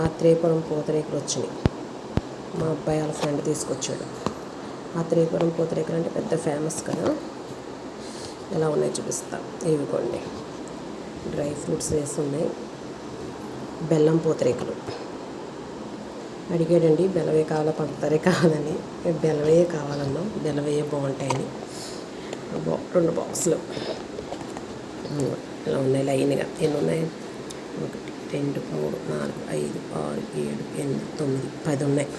ఆత్రేయపురం పూతరేకులు వచ్చినాయి. మా అబ్బాయి వాళ్ళ ఫ్రెండ్ తీసుకొచ్చాడు. ఆత్రేయపురం పూతరేకులు అంటే పెద్ద ఫేమస్ కదా. ఎలా ఉన్నాయి చూపిస్తా. ఇవిగోండి, డ్రై ఫ్రూట్స్ వేసి ఉన్నాయి. బెల్లం పూతరేకులు అడిగాడండి, బెల్లవే కావాలా పంచదారే కావాలని. బెల్లవే కావాలన్నాం, బెల్లవే బాగుంటాయని 2 బాక్సులు ఇలా ఉన్నాయి లైన్గా. ఎన్ని ఉన్నాయి? 1 2 3 4 5 6 7 8 9 10 ఉన్నాయి.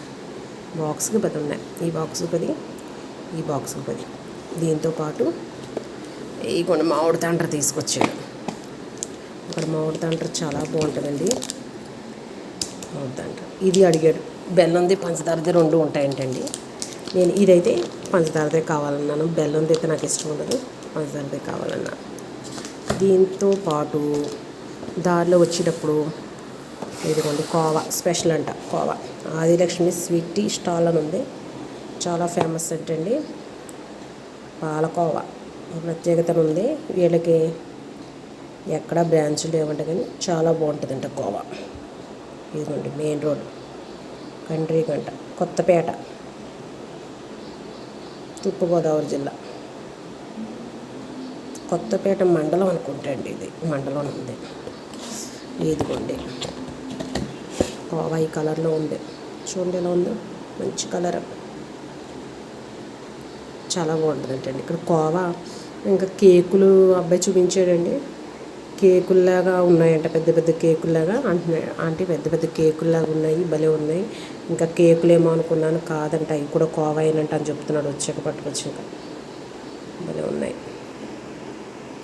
బాక్స్కి 10 ఉన్నాయి. ఈ బాక్స్కి 10, ఈ బాక్స్కి 10. దీంతోపాటు ఈ కొన్ని మామిడి తాండ్ర తీసుకొచ్చాడు. అక్కడ మామిడి తాండ్ర చాలా బాగుంటుందండి. మామిడి తాండ్ర ఇది అడిగాడు. బెల్లంది పంచదారది 2 ఉంటాయంటండి. నేను ఇదైతే పంచదారదే కావాలన్నాను. బెల్లంది అయితే నాకు ఇష్టం ఉండదు, పంచదారదే కావాలన్నా. దీంతో పాటు దారిలో వచ్చేటప్పుడు ఇదిగోండి కోవా స్పెషల్ అంట. Kova Adilakshmi sweet tea stall అని ఉంది. చాలా ఫేమస్ అంటండి. పాలకోవా ప్రత్యేకత ఉంది వీళ్ళకి. ఎక్కడ బ్రాంచులు ఏమంటే కానీ చాలా బాగుంటుందంట కోవా. ఇదిగోండి మెయిన్ రోడ్, కంట్రీ గంట, కొత్తపేట, తూర్పుగోదావరి జిల్లా, కొత్తపేట మండలం అనుకుంటా అండి. ఇది మండలం ఉంది. ఇదిగోండి కోవా ఈ కలర్లో ఉంది. చూడండి ఎలా ఉందో, మంచి కలర్, చాలా బాగుంటుందంటండి. ఇక్కడ కోవా ఇంకా కేకులు అబ్బాయి చూపించాడండి. కేకుల్లాగా ఉన్నాయంట, పెద్ద పెద్ద కేకుల్లాగా అంటున్నాయి. అంటే పెద్ద పెద్ద కేకుల్లాగా ఉన్నాయి, భలే ఉన్నాయి. ఇంకా కేకులేమో అనుకున్నాను, కాదంట, ఇవి కూడా కోవా అయినంట అని చెప్తున్నాడు వచ్చాక పట్టుకొచ్చాక.